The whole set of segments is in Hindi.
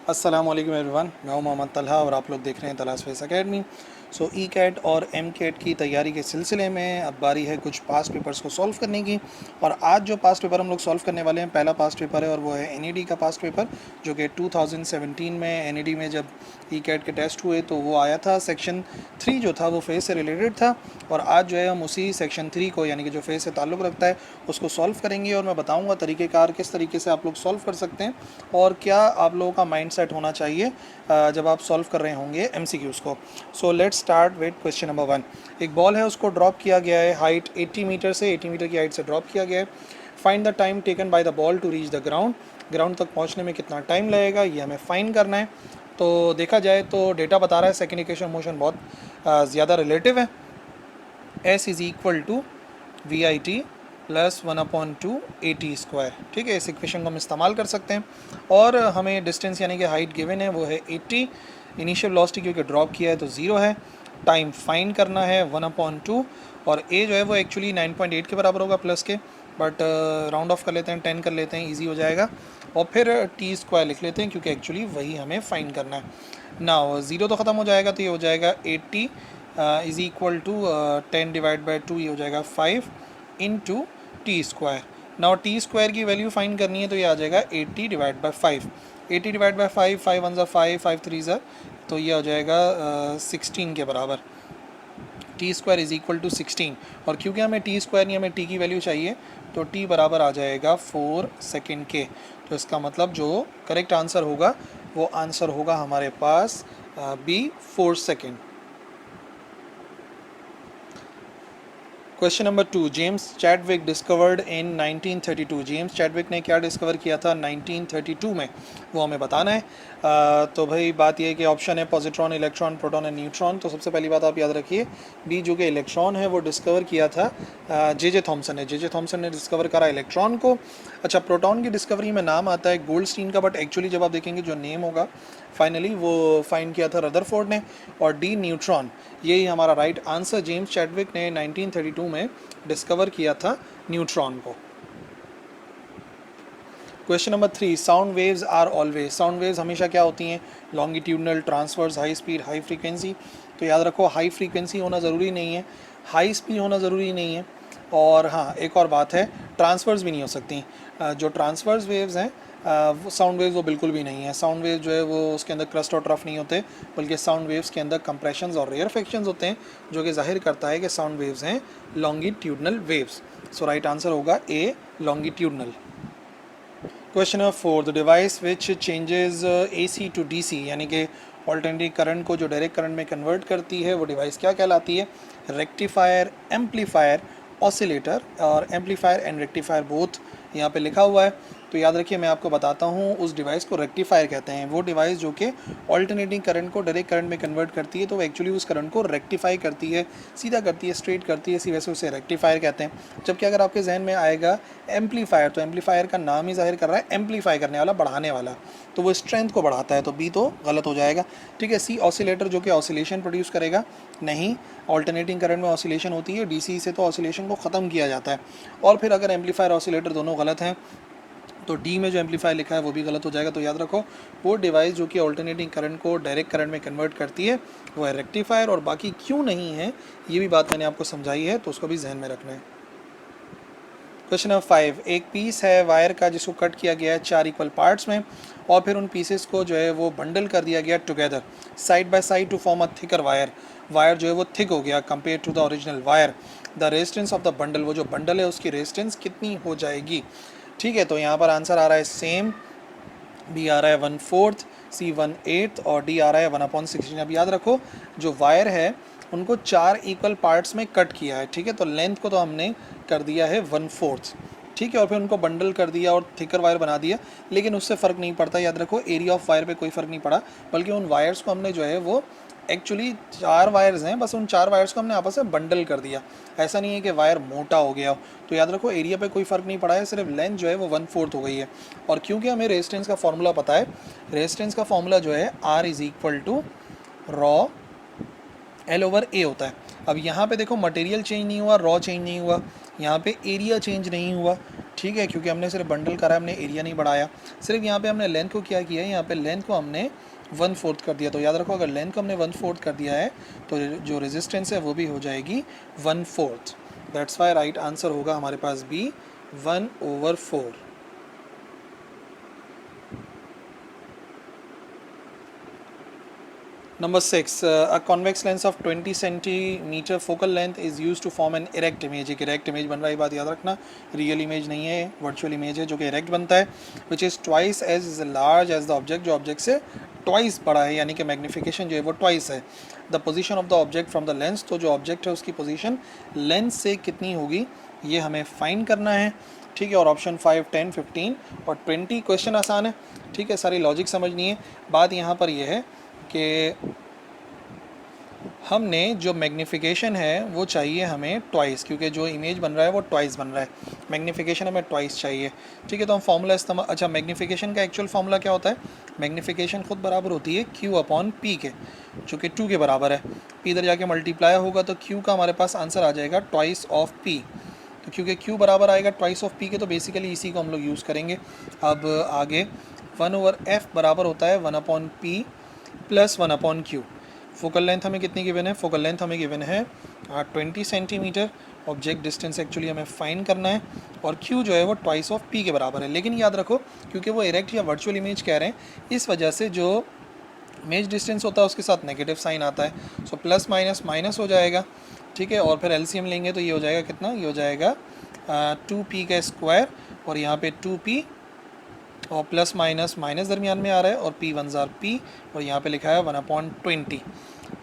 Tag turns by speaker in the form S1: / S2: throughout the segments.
S1: अस्सलाम वालेकुम एवरीवन, मैं हूं मोहम्मद तलहा और आप लोग देख रहे हैं तलहा स्पेस एकेडमी। सो ई कैट और एम कैट की तैयारी के सिलसिले में अब बारी है कुछ पास्ट पेपर्स को सॉल्व करने की। और आज जो पास्ट पेपर हम लोग सॉल्व करने वाले हैं, पहला पास्ट पेपर है और वो है एन का पास्ट पेपर, जो कि 2017 में एन में जब ई कैट के टेस्ट हुए तो वो आया था। सेक्शन 3 जो था वो फेस से रिलेटेड था और आज जो है हम उसी सेक्शन 3 को, यानी कि जो फेस से ताल्लुक़ रखता है, उसको सॉल्व करेंगे। और मैं बताऊँगा तरीक़ेकार किस तरीके से आप लोग सॉल्व कर सकते हैं और क्या आप लोगों का माइंड सेट होना चाहिए जब आप सॉल्व कर रहे होंगे एमसीक्यूज़ को। So let's start with question number 1। एक बॉल है, उसको ड्रॉप किया गया है, हाइट 80 मीटर से 80 मीटर की हाइट से ड्रॉप किया गया है। Find the time taken by the ball to reach the ground. Ground तक पहुंचने में कितना टाइम लगेगा, ये हमें फाइंड करना है। तो देखा जाए तो डेटा बता रहा है सेकेंड इक्वेशन मोशन बहुत ज़्यादा रिलेटिव है। S is equal to V I T plus 1/2 AT²। ठीक है, इस इक्वेशन को हम इस्तेमाल कर सकते हैं। और हमें डिस्टेंस यानी कि हाइट गिवन है वो है 80। इनिशियल वेलोसिटी क्योंकि ड्रॉप किया है तो 0 है। टाइम फाइंड करना है 1/2 और ए जो है वो एक्चुअली 9.8 के बराबर होगा प्लस के, बट राउंड ऑफ कर लेते हैं, 10 कर लेते हैं, ईजी हो जाएगा। और फिर T² लिख लेते हैं क्योंकि एक्चुअली वही हमें फाइंड करना है ना। 0 तो ख़त्म हो जाएगा तो ये हो जाएगा 80 is equal to 10 divide by 2, ये हो जाएगा 5 इंटू T²। नाउ T² की वैल्यू फाइंड करनी है तो ये आ जाएगा 80 डिवाइड बाई 5। 80 डिवाइड बाई 5, 5 1 5, 5 3 तो ये हो जाएगा 16 के बराबर। T² is equal to 16। और क्योंकि हमें T² नहीं, हमें T की वैल्यू चाहिए, तो T बराबर आ जाएगा 4 सेकेंड के। तो इसका मतलब जो करेक्ट आंसर होगा वो आंसर होगा हमारे पास B 4 second. Question number 2। James Chadwick discovered in 1932। James Chadwick ने क्या डिस्कवर किया था 1932 में, वो हमें बताना है। तो भाई बात यह है कि ऑप्शन है positron, electron, proton and neutron. तो सबसे पहली बात आप याद रखिए, बी जो कि इलेक्ट्रॉन है वो डिस्कवर किया था जे थॉमसन ने। जे थॉमसन ने डिस्कवर करा इलेक्ट्रॉन को। अच्छा, प्रोटॉन की डिस्कवरी में नाम आता है गोल्डस्टीन का, बट एक्चुअली जब आप देखेंगे जो नेम होगा फाइनली वो फाइंड किया था रदरफोर्ड ने। और डी न्यूट्रॉन, यही हमारा राइट आंसर। जेम्स चैडविक ने 1932 में डिस्कवर किया था न्यूट्रॉन को। Question number 3। Sound waves are always. Sound waves हमेशा क्या होती हैं, longitudinal, transverse, high speed, high frequency. तो याद रखो हाई फ्रीक्वेंसी होना ज़रूरी नहीं है, हाई स्पीड होना ज़रूरी नहीं है। और हाँ, एक और बात है, ट्रांसवर्स भी नहीं हो सकती। जो ट्रांसवर्स वेव्स हैं वो साउंड वेव्स वो बिल्कुल भी नहीं है। साउंड वेव जो है वो उसके अंदर क्रस्ट और ट्रफ नहीं होते, बल्कि साउंड वेव्स के अंदर कंप्रेशंस और रेयरफेक्शंस होते हैं, जो कि जाहिर करता है कि साउंड वेव्स हैं longitudinal waves. So right answer होगा A, longitudinal. Question number 4। The device which changes AC to DC, यानी कि ऑल्टरनेटिंग करंट को जो डायरेक्ट करंट में कन्वर्ट करती है, वो डिवाइस क्या कहलाती है? Rectifier, amplifier, oscillator. और एम्पलीफायर एंड रेक्टिफायर बोथ यहाँ पे लिखा हुआ है। तो याद रखिए, मैं आपको बताता हूँ, उस डिवाइस को रेक्टिफायर कहते हैं। वो डिवाइस जो कि ऑल्टरनेटिंग करंट को डायरेक्ट करंट में कन्वर्ट करती है, तो वो एक्चुअली उस करंट को रेक्टिफाई करती है, सीधा करती है, स्ट्रेट करती है, इसी वजह से उसे रेक्टिफायर कहते हैं। जबकि अगर आपके जहन में आएगा एम्पलीफायर, तो एम्पलीफायर का नाम ही जाहिर कर रहा है एम्पलीफाई करने वाला, बढ़ाने वाला, तो वो स्ट्रेंथ को बढ़ाता है, तो बी तो गलत हो जाएगा। ठीक है। सी, ऑसिलेटर, जो कि ऑसिलेशन प्रोड्यूस करेगा। नहीं, ऑल्टरनेटिंग करंट में ऑसिलेशन होती है, डीसी से तो ऑसिलेशन को ख़त्म किया जाता है। और फिर अगर एम्पलीफायर ऑसिलेटर दोनों गलत हैं तो डी में जो एम्पलीफायर लिखा है वो भी गलत हो जाएगा। तो याद रखो, वो डिवाइस जो कि ऑल्टरनेटिंग करंट को डायरेक्ट करंट में कन्वर्ट करती है वो है रेक्टिफायर। और बाकी क्यों नहीं है ये भी बात मैंने आपको समझाई है, तो उसको भी जहन में रखना है। Question number 5। एक पीस है वायर का जिसको कट किया गया है 4 इक्वल पार्ट्स में, और फिर उन पीसेस को जो है वो बंडल कर दिया गया together side by side to form a thicker wire. Wire जो है वो थिक हो गया compare to the original wire. The resistance of the bundle, वो जो बंडल है उसकी रेजिस्टेंस कितनी हो जाएगी? ठीक है, तो यहाँ पर आंसर आ रहा है सेम। बी आ रहा है 1/4, सी 1/8 और डी आ रहा है 1/16। अब याद रखो, जो वायर है उनको 4 इक्वल पार्ट्स में कट किया है। ठीक है, तो लेंथ को तो हमने कर दिया है 1/4। ठीक है, और फिर उनको बंडल कर दिया और थिकर वायर बना दिया, लेकिन उससे फ़र्क नहीं पड़ता। याद रखो, एरिया ऑफ वायर पे कोई फ़र्क नहीं पड़ा, बल्कि उन वायर्स को हमने जो है वो एक्चुअली 4 वायर्स हैं, बस उन 4 वायर्स को हमने आपस में बंडल कर दिया। ऐसा नहीं है कि वायर मोटा हो गया हो। तो याद रखो, एरिया पे कोई फ़र्क नहीं पड़ा है, सिर्फ लेंथ जो है वो 1/4 हो गई है। और क्योंकि हमें रेजिस्टेंस का फॉर्मूला पता है, रेजिस्टेंस का फॉर्मूला जो है R is equal to rho L/A होता है। अब यहाँ पे देखो, मटेरियल चेंज नहीं हुआ, रॉ चेंज नहीं हुआ, यहाँ पे एरिया चेंज नहीं हुआ। ठीक है, क्योंकि हमने सिर्फ बंडल करा है, हमने एरिया नहीं बढ़ाया। सिर्फ यहाँ पे हमने लेंथ को क्या किया है, यहाँ पे लेंथ को हमने 1/4 कर दिया। तो याद रखो अगर लेंथ को हमने 1/4 कर दिया है तो जो रेजिस्टेंस है वो भी हो जाएगी 1/4। दैट्स वाई राइट आंसर होगा हमारे पास B 1/4। Number 6, a convex lens of 20 centimeter focal length is used to form an erect image। एक erect image बन रहा है, बात याद रखना, रियल इमेज नहीं है, वर्चुअल इमेज है जो कि erect बनता है, which is twice as large as the object, जो ऑब्जेक्ट से ट्वाइस बड़ा है, यानी कि मैग्नीफिकेशन जो है वो ट्वाइस है। The position of the object from the lens, तो जो ऑब्जेक्ट है उसकी पोजीशन लेंस से कितनी होगी ये हमें फाइंड करना है। ठीक है, और ऑप्शन 5, 10, 15 और 20 क्वेश्चन आसान है। ठीक है, सारी लॉजिक समझनी है। बात यहाँ पर यह है कि हमने जो मैग्नीफिकेशन है वो चाहिए हमें ट्वाइस, क्योंकि जो इमेज बन रहा है वो ट्वाइस बन रहा है, मैग्नीफिकेशन हमें ट्वाइस चाहिए। ठीक है, तो हम फार्मूला इस्तेमाल, अच्छा मैग्नीफिकेशन का एक्चुअल फार्मूला क्या होता है, मैग्नीफिकेशन खुद बराबर होती है Q/P के, जो कि 2 के बराबर है। P इधर जाके मल्टीप्लाई होगा तो Q का हमारे पास आंसर आ जाएगा ट्वाइस ऑफ P। तो क्योंकि Q बराबर आएगा ट्वाइस ऑफ P के, तो बेसिकली इसी को हम लोग यूज़ करेंगे। अब आगे 1/f बराबर होता है 1/P + 1/Q। फोकल लेंथ हमें कितनी गिवन है, फोकल लेंथ हमें गिवन है 20 सेंटीमीटर। ऑब्जेक्ट डिस्टेंस एक्चुअली हमें फाइंड करना है, और Q जो है वो ट्वाइस ऑफ P के बराबर है। लेकिन याद रखो क्योंकि वो इरेक्ट या वर्चुअल इमेज कह रहे हैं, इस वजह से जो इमेज डिस्टेंस होता है उसके साथ नेगेटिव साइन आता है, सो प्लस माइनस माइनस हो जाएगा। ठीक है, और फिर एलसीएम लेंगे तो ये हो जाएगा कितना, ये हो जाएगा 2P का स्क्वायर, और यहाँ पे 2P और प्लस माइनस माइनस दरमियान में आ रहा है, और P 1 जार P, और यहाँ पे लिखा है 1/20।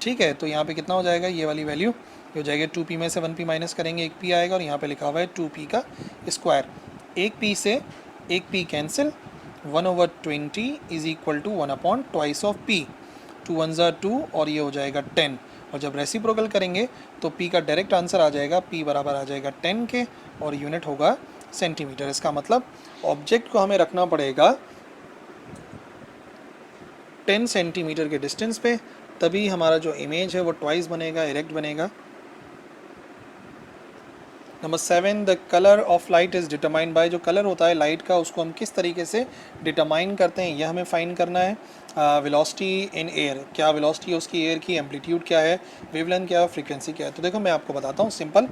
S1: ठीक है, तो यहाँ पे कितना हो जाएगा, ये वाली वैल्यू ये हो जाएगी 2P में से 1P माइनस करेंगे, 1P आएगा, और यहाँ पे लिखा हुआ है 2P का स्क्वायर। 1P से 1P cancel, 1/20 is equal to 1/2 of P। 2 1 जार 2, और ये हो जाएगा 10। और जब रेसिप्रोकल करेंगे तो P का डायरेक्ट आंसर आ जाएगा, P बराबर आ जाएगा 10 के, और यूनिट होगा सेंटीमीटर। इसका मतलब ऑब्जेक्ट को हमें रखना पड़ेगा 10 सेंटीमीटर के डिस्टेंस पे, तभी हमारा जो इमेज है वो ट्वाइस बनेगा, इरेक्ट बनेगा। Number 7, the colour of light is determined by, जो कलर होता है लाइट का उसको हम किस तरीके से डिटरमाइन करते हैं यह हमें फाइंड करना है। वेलोसिटी इन एयर, क्या वेलोसिटी है उसकी एयर की, एम्पलीट्यूड क्या है, वेवलेंथ क्या है, फ्रीक्वेंसी क्या है। तो देखो मैं आपको बताता हूँ सिंपल,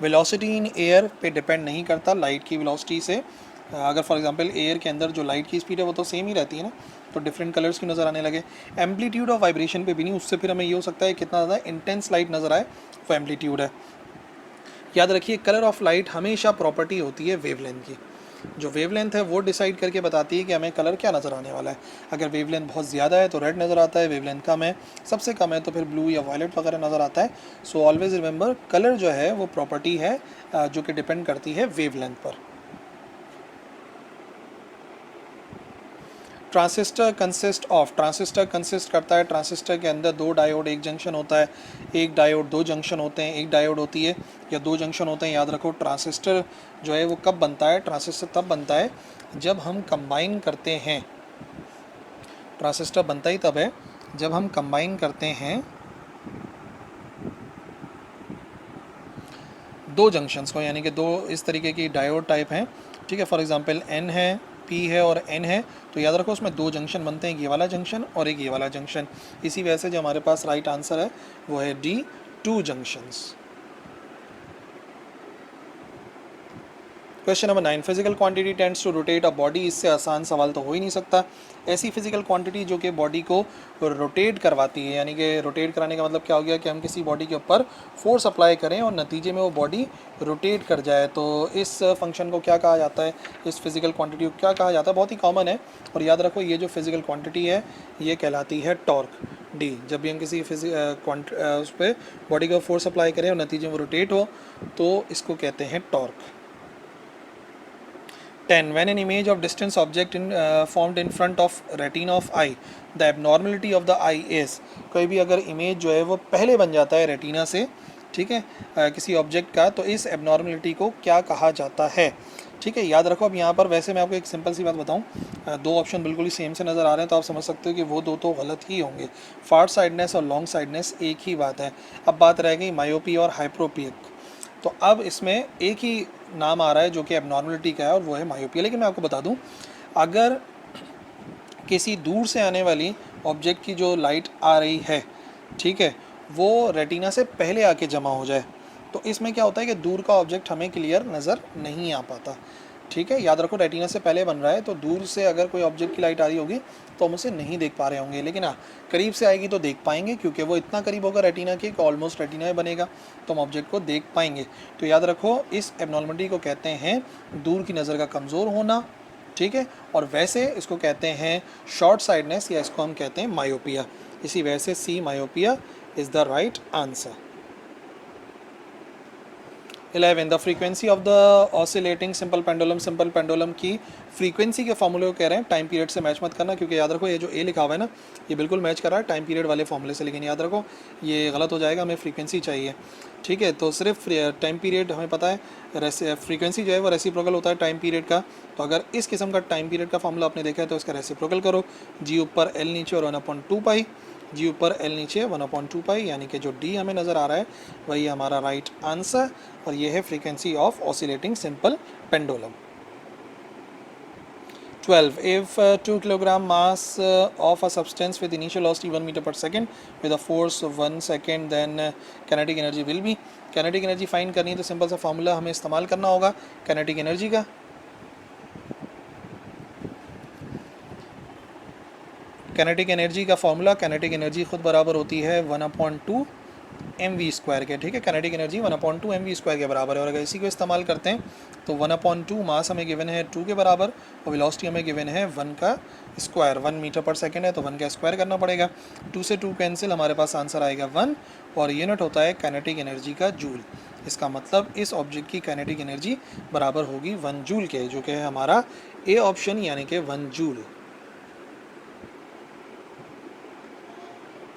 S1: वेलोसिटी इन एयर पे डिपेंड नहीं करता लाइट की वेलोसिटी से। अगर फॉर एग्जांपल एयर के अंदर जो लाइट की स्पीड है वो तो सेम ही रहती है ना, तो डिफरेंट कलर्स की नज़र आने लगे। एम्पलीट्यूड ऑफ वाइब्रेशन पे भी नहीं, उससे फिर हमें ये हो सकता है कितना ज़्यादा इंटेंस लाइट नज़र आए, वो एम्पलीट्यूड है। याद रखिए कलर ऑफ लाइट हमेशा प्रॉपर्टी होती है वेवलेंथ की। जो वेवलेंथ है वो डिसाइड करके बताती है कि हमें कलर क्या नज़र आने वाला है। अगर वेवलेंथ बहुत ज़्यादा है तो रेड नज़र आता है, वेवलेंथ कम है, सबसे कम है तो फिर ब्लू या वायलेट वगैरह नज़र आता है। सो ऑलवेज रिमेंबर कलर जो है वो प्रॉपर्टी है जो कि डिपेंड करती है वेवलेंथ पर। ट्रांसिस्टर कंसिस्ट करता है, ट्रांसिस्टर के अंदर 2 डायोड 1 जंक्शन होता है, 1 डायोड 2 जंक्शन होते हैं, 1 डायोड होती है या 2 जंक्शन होते हैं। याद रखो ट्रांसिस्टर जो है वो कब बनता है, ट्रांसिस्टर तब बनता है जब हम कंबाइन करते हैं। ट्रांसिस्टर बनता ही तब है जब हम कंबाइन करते हैं 2 जंक्शंस को, यानी कि 2 इस तरीके की डायोड टाइप हैं। ठीक है, फॉर एग्जांपल N है, P है और N है, तो याद रखो उसमें 2 जंक्शन बनते हैं, ये वाला जंक्शन और एक ये वाला जंक्शन। इसी वजह से जो हमारे पास राइट आंसर है वो है D, 2 junctions. Question number 9, physical quantity tends to rotate a body. इससे आसान सवाल तो हो ही नहीं सकता। ऐसी फिजिकल क्वांटिटी जो कि बॉडी को रोटेट करवाती है, यानी कि रोटेट कराने का मतलब क्या हो गया कि हम किसी बॉडी के ऊपर फोर्स अप्लाई करें और नतीजे में वो बॉडी रोटेट कर जाए, तो इस फंक्शन को क्या कहा जाता है, इस फिजिकल क्वांटिटी को क्या कहा जाता है। बहुत ही कॉमन है, और याद रखो ये जो फिजिकल क्वांटिटी है ये कहलाती है टॉर्क, D। जब भी हम किसी उस पर बॉडी का फोर्स अप्लाई करें और नतीजे में रोटेट हो तो इसको कहते हैं torque. 10, when an image of distance object formed in front of retina of eye, the abnormality of the eye is। कोई भी अगर इमेज जो है वो पहले बन जाता है रेटिना से, ठीक है, किसी ऑब्जेक्ट का, तो इस एबनॉर्मलिटी को क्या कहा जाता है। ठीक है, याद रखो। अब यहाँ पर वैसे मैं आपको एक सिंपल सी बात बताऊँ, 2 ऑप्शन बिल्कुल ही सेम से नज़र आ रहे हैं, तो आप समझ सकते हो कि वो 2 तो गलत ही होंगे। फार साइडनेस और लॉन्ग साइडनेस एक ही बात है। अब बात रह गई मायोपी और हाइप्रोपिक। तो अब इसमें एक ही नाम आ रहा है जो कि एबनॉर्मलिटी का है और वो है मायोपिया। लेकिन मैं आपको बता दूं, अगर किसी दूर से आने वाली ऑब्जेक्ट की जो लाइट आ रही है, ठीक है, वो रेटिना से पहले आके जमा हो जाए, तो इसमें क्या होता है कि दूर का ऑब्जेक्ट हमें क्लियर नज़र नहीं आ पाता। ठीक है, याद रखो रेटिना से पहले बन रहा है, तो दूर से अगर कोई ऑब्जेक्ट की लाइट आ रही होगी तो हम उसे नहीं देख पा रहे होंगे, लेकिन हाँ करीब से आएगी तो देख पाएंगे, क्योंकि वो इतना करीब होगा रेटिना के कि ऑलमोस्ट रेटिना में बनेगा, तो हम ऑब्जेक्ट को देख पाएंगे। तो याद रखो इस एबनॉर्मलिटी को कहते हैं दूर की नज़र का कमज़ोर होना। ठीक है, और वैसे इसको कहते हैं शॉर्ट साइडनेस, या इसको हम कहते हैं मायोपिया। इसी वजह से C myopia is the right answer. 11 the frequency of the oscillating simple pendulum. Simple pendulum की फ्रीक्वेंसी के फॉर्मूले को कह रहे हैं, टाइम पीरियड से मैच मत करना, क्योंकि याद रखो ये जो ए लिखा हुआ है ना, ये बिल्कुल मैच कर रहा है टाइम पीरियड वाले फॉर्मूले से, लेकिन याद रखो ये गलत हो जाएगा, हमें फ्रीक्वेंसी चाहिए। ठीक है, तो सिर्फ टाइम पीरियड हमें पता है, फ्रीक्वेंसी जो है वो रेसिप्रोकल होता है टाइम पीरियड का। तो अगर इस किस्म का टाइम पीरियड का फॉर्मूला आपने देखा है तो इसका रेसिप्रोकल करो, जी ऊपर एल नीचे और 1/2 पाई, जी ऊपर एल नीचे 1/2 पाई, यानी कि जो डी हमें नज़र आ रहा है वही हमारा राइट आंसर, और ये है frequency of oscillating simple pendulum. 12 if 2 kilogram mass of a substance with initial velocity 1 meter per second with a force of 1 second, then kinetic energy will be। kinetic energy find करनी है तो सिंपल सा फार्मूला हमें इस्तेमाल करना होगा kinetic energy का। kinetic energy का फार्मूला, kinetic energy खुद बराबर होती है 1/2 mv² के। ठीक है, kinetic energy 1/2 mv² के बराबर है, और अगर इसी को इस्तेमाल करते हैं तो 1/2 मास हमें गिवन है 2 के बराबर, और वेलोसिटी हमें गिवन है 1 का स्क्वायर, 1 मीटर पर सेकेंड है तो 1 का स्क्वायर करना पड़ेगा। 2 से 2 कैंसिल, हमारे पास आंसर आएगा 1, और यूनिट होता है काइनेटिक एनर्जी का जूल। इसका मतलब इस ऑब्जेक्ट की काइनेटिक एनर्जी बराबर होगी 1 जूल के, जो कि है हमारा ए ऑप्शन, यानी कि 1 joule.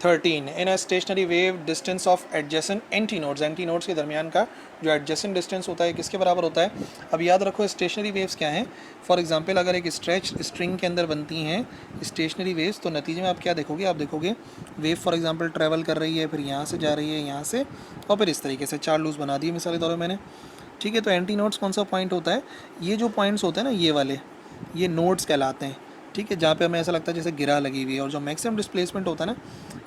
S1: 13 in a stationary wave distance of adjacent antinodes. Antinodes के दरमियान का जो एडजेसेंट डिस्टेंस होता है किसके बराबर होता है? अब याद रखो स्टेशनरी वेव्स क्या हैं। फॉर एग्जांपल अगर एक स्ट्रेच स्ट्रिंग के अंदर बनती हैं स्टेशनरी वेव्स, तो नतीजे में आप क्या देखोगे? आप देखोगे वेव फॉर एग्जांपल ट्रैवल कर रही है, फिर यहाँ से जा रही है, यहाँ से, और फिर इस तरीके से 4 लूज बना दिए मिसाल के तौर पर मैंने। ठीक है, तो एंटीनोड्स कौन सा पॉइंट होता है? ये जो पॉइंट्स होते हैं ना, ये वाले, ये नोड्स कहलाते हैं। ठीक है, जहाँ पे हमें ऐसा लगता है जैसे गिरा लगी हुई है, और जो मैक्सिमम डिस्प्लेसमेंट होता है ना,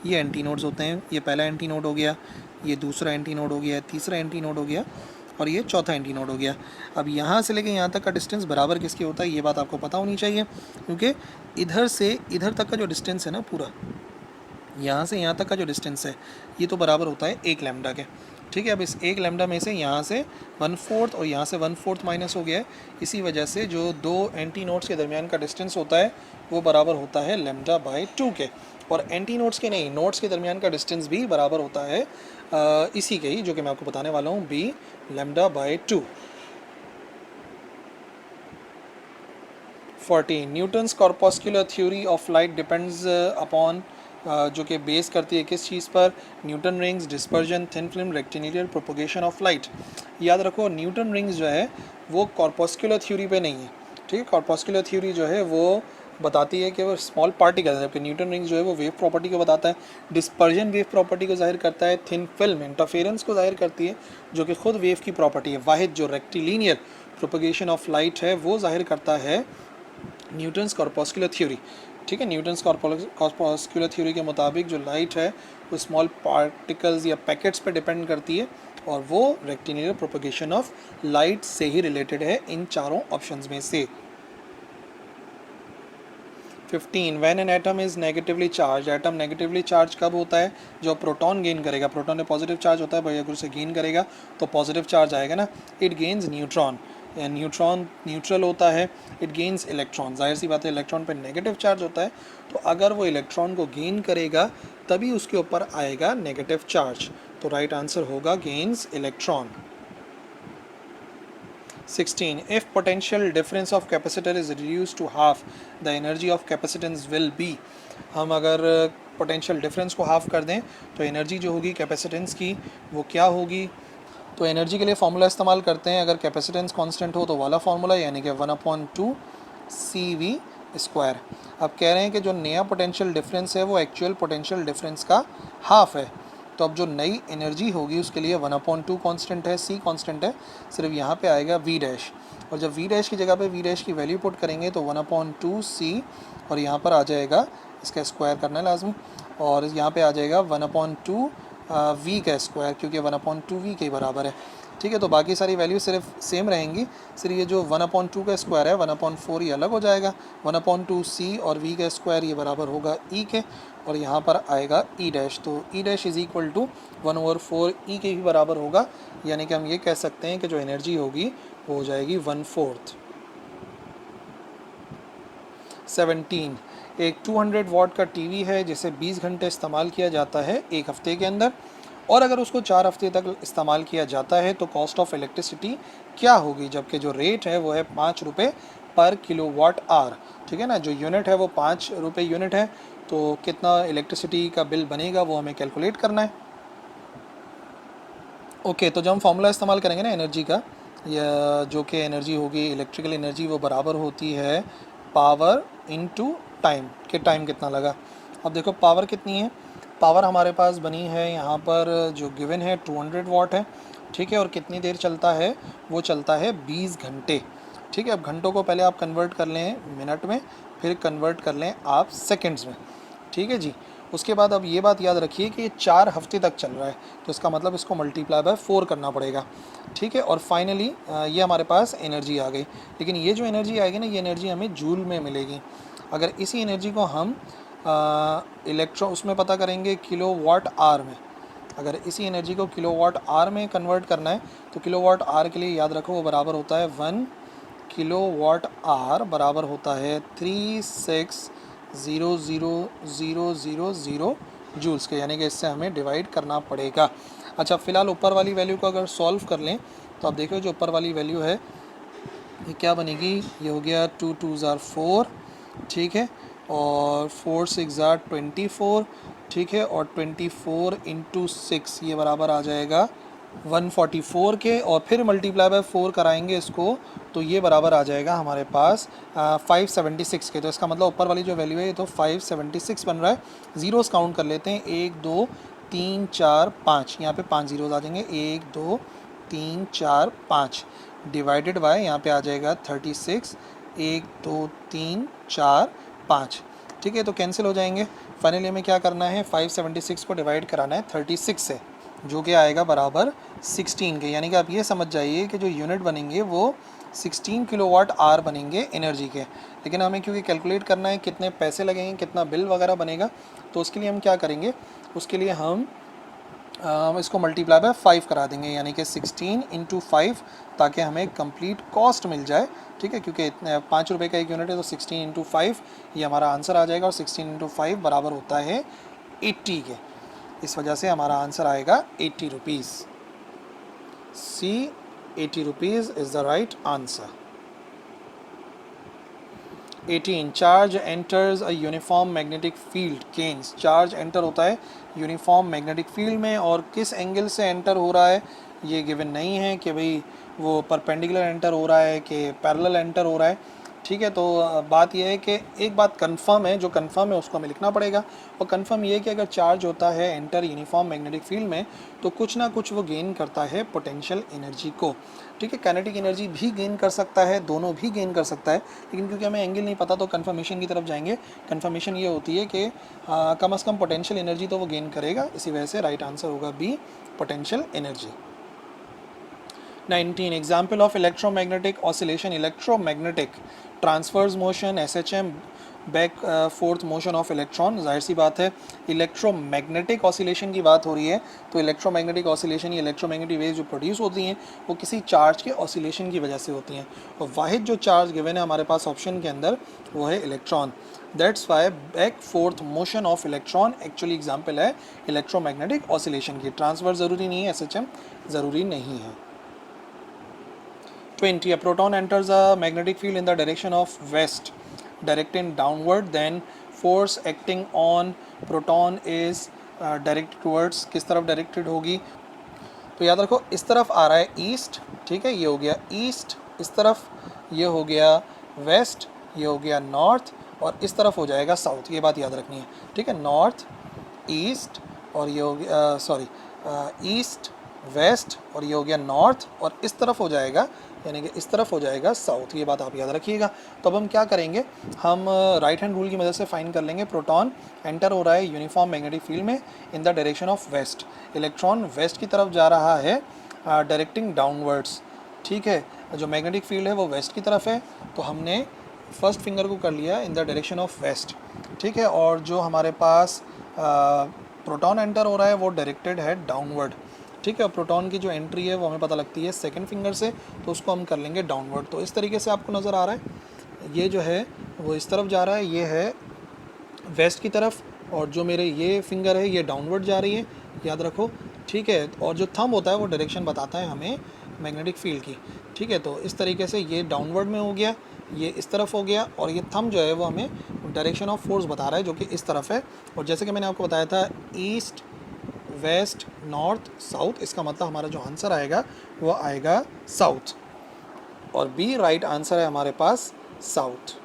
S1: ये एंटी नोड्स होते हैं। ये पहला एंटी नोड हो गया, ये दूसरा एंटी नोड हो गया, तीसरा एंटी नोड हो गया, और ये चौथा एंटी नोड हो गया। अब यहाँ से लेके यहाँ तक का डिस्टेंस बराबर किसके होता है, ये बात आपको पता होनी चाहिए, क्योंकि इधर से इधर तक का जो डिस्टेंस है ना, पूरा यहाँ से यहाँ तक का जो डिस्टेंस है, ये तो बराबर होता है 1 लैम्डा के। ठीक है, अब इस 1 लैम्डा में से यहाँ से 1/4 और यहाँ से 1/4 माइनस हो गया है, इसी वजह से जो दो एंटी नोड्स के दरमियान का डिस्टेंस होता है वो बराबर होता है λ/2 के। और एंटी नोड्स के नहीं, नोड्स के दरमियान का डिस्टेंस भी बराबर होता है इसी के ही, जो कि मैं आपको बताने वाला हूँ, b λ/2। 14 Newton's corpuscular theory of light depends upon, जो कि बेस करती है किस चीज़ पर? Newton rings, dispersion, thin film, rectangular propagation of light. याद रखो न्यूटन रिंग्स जो है वो कॉर्पस्कुलर थ्योरी पे नहीं है। ठीक है, कॉर्पस्कुलर थ्योरी जो है वो बताती है कि वो स्मॉल पार्टिकल है, जबकि न्यूटन रिंग्स जो है वो वेव प्रॉपर्टी को बताता है। डिस्पर्जन वेव प्रॉपर्टी को जाहिर करता है। थिन फिल्म इंटरफेरेंस को जाहिर करती है, जो कि खुद वेव की प्रॉपर्टी है। वाहिद जो रेक्टिलिनियर प्रोपोगेशन ऑफ लाइट है वो जाहिर करता है न्यूटन्स कॉर्पस्कुलर थ्योरी। ठीक है, न्यूटन्स कॉर्पस्कुलर थ्योरी के मुताबिक जो लाइट है वो स्मॉल पार्टिकल्स या पैकेट्स पर डिपेंड करती है, और वो रेक्टिलिनियर प्रोपोगेशन ऑफ लाइट से ही रिलेटेड है इन चारों ऑप्शंस में से। 15 when an atom is negatively charge. Atom negatively charge कब होता है? जो प्रोटॉन गेन करेगा। प्रोटॉन में पॉजिटिव चार्ज होता है भाई, अगर उसे गेन करेगा तो पॉजिटिव चार्ज आएगा ना। It gains neutron, neutron neutral होता है। इट गेन्स इलेक्ट्रॉन, जाहिर सी बात है इलेक्ट्रॉन पे नेगेटिव चार्ज होता है, तो अगर वो इलेक्ट्रॉन को गेन करेगा तभी उसके ऊपर आएगा नेगेटिव चार्ज। तो राइट आंसर होगा gains electron. 16 if potential difference of capacitor is reduced to half, the energy of capacitance will be। हम अगर पोटेंशियल डिफरेंस को हाफ कर दें तो एनर्जी जो होगी कैपेसिटेंस की वो क्या होगी? तो एनर्जी के लिए फार्मूला इस्तेमाल करते हैं, अगर कैपेसिटेंस कांस्टेंट हो तो वाला फार्मूला, यानी कि 1/2 CV²। अब कह रहे हैं कि जो नया पोटेंशियल डिफरेंस है वो एक्चुअल पोटेंशियल डिफरेंस का हाफ है, तो अब जो नई एनर्जी होगी उसके लिए 1/2 कांस्टेंट है, c कांस्टेंट है, सिर्फ यहाँ पे आएगा v डैश, और जब v डैश की जगह पे v डैश की वैल्यू पुट करेंगे तो 1/2 c, और यहाँ पर आ जाएगा, इसका स्क्वायर करना है लाजमी, और यहाँ पे आ जाएगा 1/2 v का स्क्वायर, क्योंकि 1/2 v के बराबर है। ठीक है, तो बाकी सारी वैल्यू सिर्फ सेम रहेंगी, सिर्फ ये जो 1/2 का स्क्वायर है 1/4 ये अलग हो जाएगा, 1/2 c और v का स्क्वायर ये बराबर होगा e के, और यहाँ पर आएगा e डैश, तो e dash is equal to 1/4 e के ही बराबर होगा, यानी कि हम ये कह सकते हैं कि जो एनर्जी होगी वो हो जाएगी 1/4। 17, एक 200 वाट का टीवी है जिसे 20 घंटे इस्तेमाल किया जाता है एक हफ्ते के अंदर, और अगर उसको 4 हफ्ते तक इस्तेमाल किया जाता है तो कॉस्ट ऑफ इलेक्ट्रिसिटी क्या होगी, जबकि जो रेट है वो है 5 रुपये पर किलोवाट आवर। ठीक है ना, जो यूनिट है वो 5 रुपये यूनिट है, तो कितना इलेक्ट्रिसिटी का बिल बनेगा वो हमें कैलकुलेट करना है। ओके, तो जब हम फार्मूला इस्तेमाल करेंगे ना एनर्जी का, या जो कि एनर्जी होगी इलेक्ट्रिकल एनर्जी, वो बराबर होती है पावर इनटू टाइम, कि टाइम कितना लगा। अब देखो पावर कितनी है, पावर हमारे पास बनी है यहाँ पर जो गिवन है 200 वाट है। ठीक है, और कितनी देर चलता है, वो चलता है 20 घंटे। ठीक है, अब घंटों को पहले आप कन्वर्ट कर लें मिनट में, फिर कन्वर्ट कर लें आप सेकंड्स में। ठीक है जी, उसके बाद अब ये बात याद रखिए कि ये 4 हफ्ते तक चल रहा है, तो इसका मतलब इसको मल्टीप्लाई बाय 4 करना पड़ेगा। ठीक है, और फाइनली ये हमारे पास एनर्जी आ गई, लेकिन ये जो एनर्जी आएगी ना, ये एनर्जी हमें जूल में मिलेगी। अगर इसी एनर्जी को हम इलेक्ट्रॉन उसमें पता करेंगे किलोवाट आवर में, अगर इसी एनर्जी को किलोवाट आवर में कन्वर्ट करना है तो किलोवाट आवर के लिए याद रखो वो बराबर होता है 1 किलोवाट आवर बराबर होता है 360000 जूल्स के, यानी कि इससे हमें डिवाइड करना पड़ेगा। अच्छा, फ़िलहाल ऊपर वाली वैल्यू को अगर सॉल्व कर लें तो आप देखो जो ऊपर वाली वैल्यू है ये क्या बनेगी, ये हो गया 2 2s are 4, ठीक है, और 4 6 are 24, ठीक है, और 24 इंटू 6 ये बराबर आ जाएगा 144 के, और फिर मल्टीप्लाई बाय 4 कराएंगे इसको तो ये बराबर आ जाएगा हमारे पास 576 के। तो इसका मतलब ऊपर वाली जो वैल्यू है ये तो 576 बन रहा है। ज़ीरोस काउंट कर लेते हैं, 1 2 3 4 5, यहाँ पे 5 ज़ीरोस आ जाएंगे, 1 2 3 4 5 डिवाइडेड बाय यहाँ पे आ जाएगा 36, 1 2 3 4 5। ठीक है, तो कैंसिल हो जाएंगे। फाइनली हमें क्या करना है, 576 को डिवाइड कराना है 36 से, जो कि आएगा बराबर 16 के, यानी कि आप ये समझ जाइए कि जो यूनिट बनेंगे वो 16 किलोवाट आवर बनेंगे एनर्जी के। लेकिन हमें क्योंकि कैलकुलेट करना है कितने पैसे लगेंगे, कितना बिल वगैरह बनेगा, तो उसके लिए हम क्या करेंगे, उसके लिए हम इसको मल्टीप्लाई बाय 5 करा देंगे, यानी कि 16 इंटू 5, ताकि हमें कंप्लीट कॉस्ट मिल जाए। ठीक है, क्योंकि 5 रुपये का एक यूनिट है, तो 16 इंटू 5 ये हमारा आंसर आ जाएगा, और 16 इंटू 5 बराबर होता है 80 के। इस वजह से हमारा आंसर आएगा 80 rupees. C 80 rupees is the right answer. 18, charge enters a uniform magnetic field gains. Charge enter होता है यूनिफॉर्म मैग्नेटिक फील्ड में, और किस एंगल से एंटर हो रहा है ये गिवन नहीं है कि भाई वो परपेंडिकुलर एंटर हो रहा है कि पैरेलल एंटर हो रहा है। ठीक है, तो बात यह है कि एक बात कंफर्म है, जो कंफर्म है उसको हमें लिखना पड़ेगा, और कंफर्म ये है कि अगर चार्ज होता है एंटर यूनिफॉर्म मैग्नेटिक फील्ड में तो कुछ ना कुछ वो गेन करता है पोटेंशियल एनर्जी को। ठीक है, काइनेटिक एनर्जी भी गेन कर सकता है, दोनों भी गेन कर सकता है, लेकिन क्योंकि हमें एंगल नहीं पता तो कंफर्मेशन की तरफ जाएंगे। कंफर्मेशन ये होती है कि कम से कम पोटेंशियल एनर्जी तो वो गेन करेगा, इसी वजह से राइट आंसर होगा B, potential energy. 19, example of electromagnetic oscillation. Electromagnetic transfers motion, SHM back forth motion of electron. जाहिर सी बात है इलेक्ट्रोमैग्नेटिक ऑसिलेशन की बात हो रही है, तो इलेक्ट्रोमैग्नेटिक ऑसिलेशन, ये इलेक्ट्रोमैग्नेटिक वेव्स जो प्रोड्यूस होती हैं वो किसी चार्ज के ऑसिलेशन की वजह से होती हैं, और वाहिद जो चार्ज गिवन है हमारे पास ऑप्शन के अंदर वो है electron. That's why back forth motion of electron actually example है इलेक्ट्रोमैग्नेटिक ऑसिलेशन की। ट्रांसफर ज़रूरी नहीं है, SHM ज़रूरी नहीं है। 20, a proton enters a magnetic field in the direction of west, directed downward, then force acting on proton is directed towards, किस तरफ डायरेक्टेड होगी, तो याद रखो इस तरफ आ रहा है ईस्ट। ठीक है, ये हो गया ईस्ट, इस तरफ ये हो गया वेस्ट, ये हो गया नॉर्थ, और इस तरफ हो जाएगा साउथ। ये बात याद रखनी है। ठीक है, नॉर्थ ईस्ट और ये हो गया सॉरी ईस्ट वेस्ट, और ये हो गया नॉर्थ, और इस तरफ हो जाएगा यानी कि इस तरफ हो जाएगा साउथ। ये बात आप याद रखिएगा। तो अब हम क्या करेंगे, हम राइट हैंड रूल की मदद से फाइंड कर लेंगे। प्रोटॉन एंटर हो रहा है यूनिफॉर्म मैग्नेटिक फील्ड में in the direction of west, electron west की तरफ जा रहा है डायरेक्टिंग डाउनवर्ड्स। ठीक है, जो मैग्नेटिक फील्ड है वो वेस्ट की तरफ है, तो हमने फर्स्ट फिंगर को कर लिया in the direction of west. ठीक है, और जो हमारे पास प्रोटॉन एंटर हो रहा है वो डायरेक्टेड है डाउनवर्ड। ठीक है, प्रोटॉन की जो एंट्री है वो हमें पता लगती है सेकंड फिंगर से, तो उसको हम कर लेंगे डाउनवर्ड। तो इस तरीके से आपको नज़र आ रहा है, ये जो है वो इस तरफ जा रहा है, ये है वेस्ट की तरफ, और जो मेरे ये फिंगर है ये डाउनवर्ड जा रही है, याद रखो। ठीक है, और जो थंब होता है वो डायरेक्शन बताता है हमें मैग्नेटिक फील्ड की। ठीक है, तो इस तरीके से ये डाउनवर्ड में हो गया, ये इस तरफ हो गया, और ये थंब जो है वो हमें डायरेक्शन ऑफ फोर्स बता रहा है जो कि इस तरफ है। और जैसे कि मैंने आपको बताया था ईस्ट वेस्ट नॉर्थ साउथ, इसका मतलब हमारा जो आंसर आएगा वो आएगा साउथ, और बी राइट आंसर है हमारे पास south.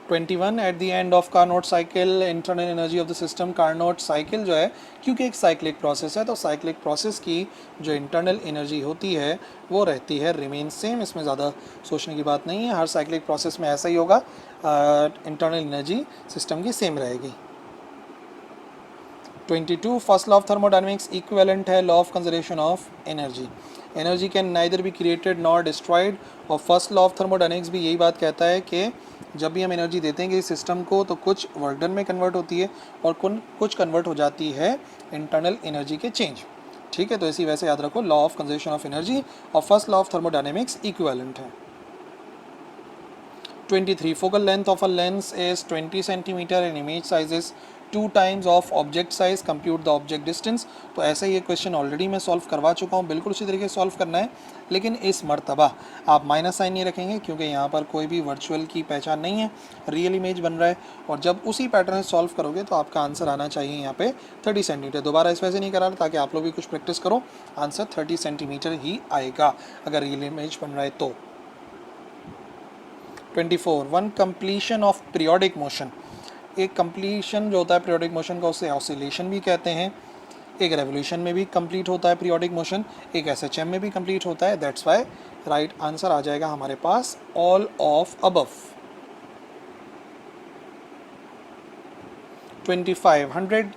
S1: 21 at the end of Carnot cycle internal energy of the system. Carnot cycle जो है क्योंकि एक साइक्लिक प्रोसेस है, तो साइक्लिक प्रोसेस की जो इंटरनल एनर्जी होती है वो रहती है रिमेन सेम। इसमें ज़्यादा सोचने की बात नहीं है, हर साइक्लिक प्रोसेस में ऐसा ही होगा, इंटरनल एनर्जी सिस्टम की सेम रहेगी। 22 first law of thermodynamics equivalent है law of conservation of energy. Energy can neither be created nor destroyed, और फर्स्ट लॉ ऑफ थर्मोडायनेमिक्स भी यही बात कहता है कि जब भी हम एनर्जी देते हैं किसी सिस्टम को तो कुछ वर्क डन में कन्वर्ट होती है और कुछ कन्वर्ट हो जाती है इंटरनल एनर्जी के चेंज। ठीक है, तो इसी वजह से याद रखो law of conservation of energy और first law of thermodynamics equivalent है। 23 focal length of a lens is 20 centimeter and image size is 2 times of object size, compute the object distance। तो ऐसा ये क्वेश्चन ऑलरेडी मैं सॉल्व करवा चुका हूँ, बिल्कुल उसी तरीके से सॉल्व करना है, लेकिन इस मर्तबा आप माइनस साइन नहीं रखेंगे क्योंकि यहाँ पर कोई भी वर्चुअल की पहचान नहीं है, रियल इमेज बन रहा है। और जब उसी पैटर्न से सॉल्व करोगे तो आपका आंसर आना चाहिए यहाँ पे 30 सेंटीमीटर। दोबारा इस वजह से नहीं करा रहा ताकि आप लोग भी कुछ प्रैक्टिस करो, आंसर 30 सेंटीमीटर ही आएगा अगर रियल इमेज बन रहा है तो। 24 one completion of periodic motion. एक कंप्लीशन जो होता है पीरियोडिक मोशन का उसे ऑसिलेशन भी कहते हैं। एक रेवोल्यूशन में भी कंप्लीट होता है पीरियोडिक मोशन, एक एसएचएम में भी कंप्लीट होता है। दैट्स वाई राइट आंसर आ जाएगा हमारे पास all of above. 25 100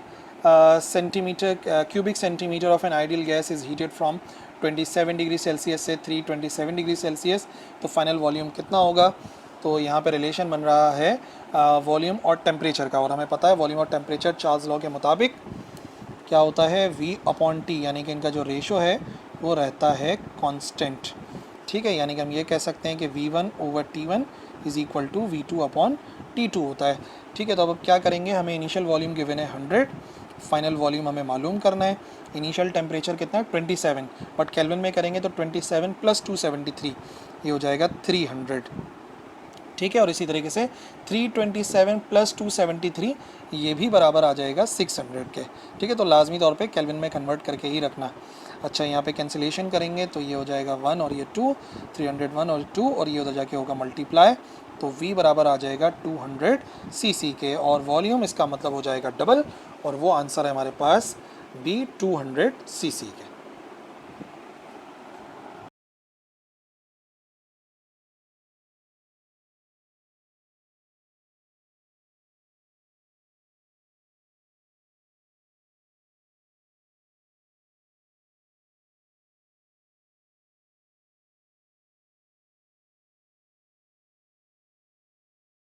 S1: centimetre cubic centimetre of an ideal gas is heated from 27 degree Celsius से 327 डिग्री सेल्सियस। तो फाइनल वॉल्यूम कितना होगा? तो यहाँ पे रिलेशन बन रहा है वॉल्यूम और टेम्परेचर का, और हमें पता है वॉल्यूम और टेम्परेचर चार्ल्स लॉ के मुताबिक क्या होता है V अपॉन T, यानी कि इनका जो रेशो है वो रहता है कांस्टेंट। ठीक है, यानी कि हम ये कह सकते हैं कि V1 over T1 is equal to V2 upon T2 होता है। ठीक है, तो अब क्या करेंगे, हमें इनिशियल वॉल्यूम गिवन है 100, फाइनल वॉल्यूम हमें मालूम करना है। इनिशियल टेम्परेचर कितना है 27, बट केल्विन में करेंगे तो 27 प्लस 273 ये हो जाएगा 300। ठीक है, और इसी तरीके से 327 प्लस 273 ये भी बराबर आ जाएगा 600 के। ठीक है, तो लाजमी तौर पे केल्विन में कन्वर्ट करके ही रखना। अच्छा, यहाँ पे कैंसिलेशन करेंगे तो ये हो जाएगा 1 और ये 2, 301 और 2, और ये उधर जाके होगा मल्टीप्लाई, तो V बराबर आ जाएगा 200 cc के, और वॉल्यूम इसका मतलब हो जाएगा डबल, और वो आंसर है हमारे पास B 200 cc के।